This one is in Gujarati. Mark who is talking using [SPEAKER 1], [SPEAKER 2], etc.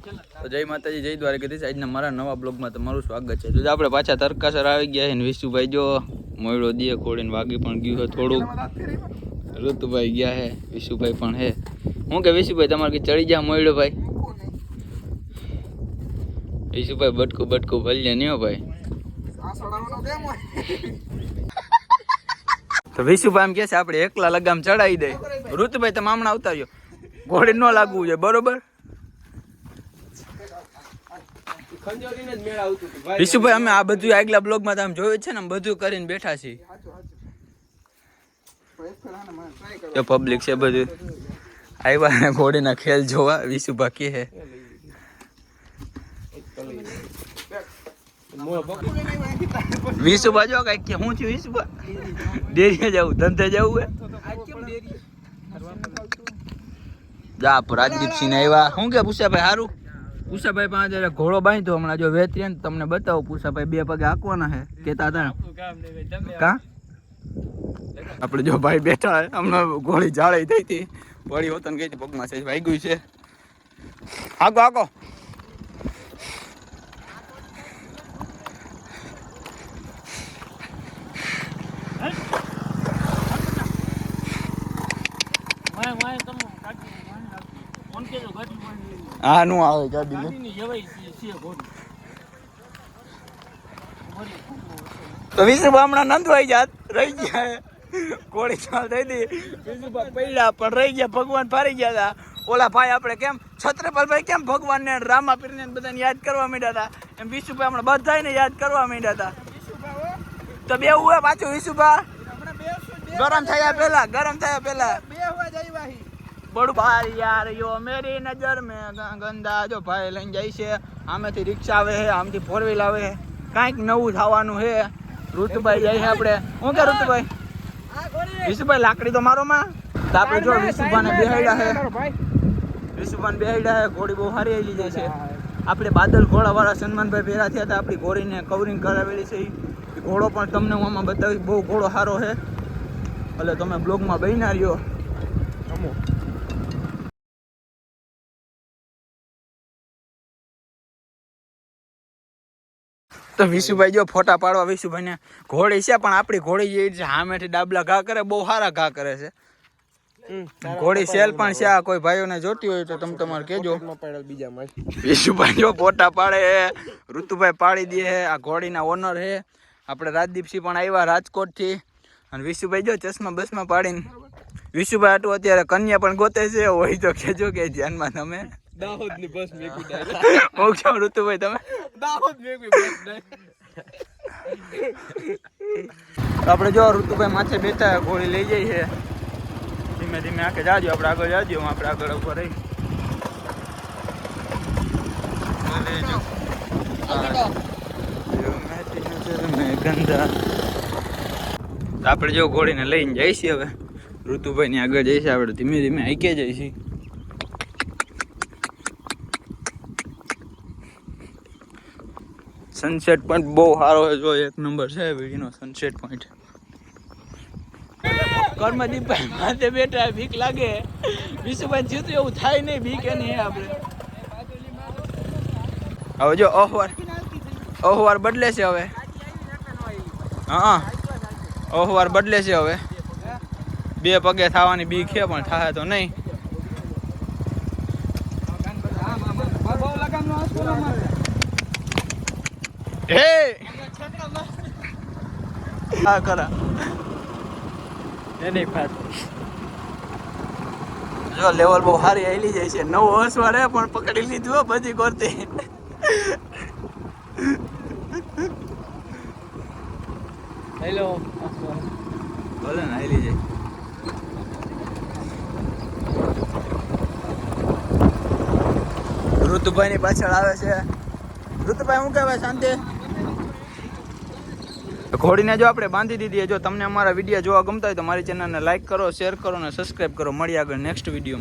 [SPEAKER 1] તો જય માતાજી, જય દ્વારકાધીશ. આજના મારા નવા બ્લોગમાં તમારું સ્વાગત છે. તો આપણે પાછા તરકાસર આવી ગયા છે ને વિશુભાઈ જો મોયડો દીએ ખોડીને વાગી પણ ગયું છે થોડુંક. ઋતુભાઈ ગયા છે, વિશુભાઈ પણ હે. હું કે વિશુભાઈ તમારે કે ચડી ગયા મોયડો ભાઈ? વિશુભાઈ બટકું ભલ્યા નહીં હો ભાઈ. તો વિશુભાઈ એમ કે છે આપણે એકલા લગામ ચડાવી દે. ઋતુભાઈ તમે હમણાં ઉતાર્યો, ઘોડી ન લાગવું જોઈએ બરોબર. વિશુભાઈ અમે આ બધું આગલા બ્લોગમાં તમે જોયું છે ને, બધું કરીને બેઠા છીએ. જો પબ્લિક છે બધું આવ્યા ઘોડીના ખેલ જોવા. વિશુભા કે હે વિશુભા જો કઈક કે હું છું વિશુભા ડેરીએ જવું, ધંધે જવું હે. જા રાજદીપસિંહ આવ્યા. શું કે પૂછાભાઈ સારું? પૂછાભાઈ પાસે ઘોડો બાંધ્યો હમણાં જો વેચીએ ને તમને બતાવું. પૂછાભાઈ 2 પગે હાંકવાના હે કેતા હતા કા. આપણે જો ભાઈ બેઠા હે, હમણાં ઘોડી જાળી થઈ હતી પડી હોતન ગઈ હતી પગમાં છે વાગ્યું છે. હાકો હાકો. હા નું આવે ગાડી. તો વિશુભા હમણાં નંદવાઈ જાત રહી ગયા. કોળી ચાલ થઈ હતી, વિશુભા પડ્યા પણ રહી ગયા. ભગવાન ફારી ગયા હતા. ઓલા ભાઈ આપણે કેમ છત્રપાલભાઈ કેમ ભગવાન ને રામાપીરને બધાને યાદ કરવા માંડ્યા હતા, એમ વિશુભા હમણાં બધાને યાદ કરવા માંડ્યા હતા. તો બેવું હોય પાછું વિશુભા ગરમ થયા પેલા બડું ભાઈ યાર યો મેરી નજર મેં ગંદા. જો ભાઈ લઈને જાય છે, આમેથી રિક્ષા આવે છે, આમથી 4 વ્હીલ આવે છે. કાંઈક નવું થવાનું છે. ઋતુભાઈ જાય છે આપણે. શું કે ઋતુભાઈ? વિશુભાઈ લાકડી તો મારો માં. તો આપણે જો વિશુભાને બેહાડ્યા છે, ઘોડી બહુ સારી આવી જાય છે. આપણે બાદલ ઘોડાવાળા સન્માનભાઈ ભેરા થયા હતા, આપણી ઘોડીને કવરિંગ કરાવેલી છે. ઘોડો પણ તમને હું આમાં બતાવીશ, બહુ ઘોડો સારો છે. એટલે તમે બ્લોગમાં બન્યા રહ્યો. તો વિશુભાઈ જો ફોટા પાડવા વિશુભાઈને ઘોડી છે, પણ આપણી ઘોડી જે છે સામેથી ડાબલા ઘા કરે, બહુ સારા ઘા કરે છે. ઘોડી સેલ પણ છે. આ કોઈ ભાઈઓને જોતી હોય તો તમે તમારે કહેજો. વિશુભાઈ જો ફોટા પાડે, ઋતુભાઈ પાડી દે. આ ઘોડીના ઓનર છે. આપણે રાજદીપસિંહ પણ આવ્યા રાજકોટથી. અને વિશુભાઈ જો ચશ્મા બસમાં પાડીને વિશુભાઈ આટલું અત્યારે કન્યા પણ ગોતે છે. હોય તો કહેજો કે ધ્યાનમાં તમે. દાહોદની બસ મેકી ડાયરેક્ટ. ઓકે ઋતુભાઈ તમે દાહોદ મેકી બસ ડાયરેક્ટ. આપણે જો ઋતુભાઈ માથે બેઠા ઘોડી લઈ જાય છે. ધીમે ધીમે આખે જાજો, આપણે આગળ જાજો. આપણે આગળ ઉપર રહી આપણે જો ઘોડીને લઈને જાય છે. હવે ઋતુભાઈ ની આગળ જાય છે, આપણે ધીમે ધીમે આઈકે જાય છે. સનસેટ પોઈન્ટ બહુ સારો છે. જો 1 નંબર છે વીડીનો સનસેટ પોઈન્ટ. કર્મદીપભાઈ માથે બેઠા, બીક લાગે. વિશુભાઈ જીતું એવું થાય નહીં, બીક એની આપણે. હવે જો ઓહવાર બદલે છે. હવે હા ઓહવાર બદલે છે. હવે 2 પગે થવાની બીક છે, પણ થાય તો નહીં. હે હા કરા એની ફાટ જો લેવલ બહુ સારી આવેલી જાય છે. 9 વર્ષ વાળે પણ પકડી લીધું બધી કરતી. હેલો બોલે ને આવેલી જાય. ઋતુભાઈ ની પાછળ આવે છે. ઋતુભાઈ શું કહેવાય શાંતિ? ઘોડીને જો આપણે બાંધી દીધી. જો તમને અમારા વિડીયો જોવા ગમતા હોય તો મારી ચેનલને લાઈક કરો, શેર કરો અને સબસ્ક્રાઈબ કરો. મળીએ આગળ નેક્સ્ટ વિડીયો.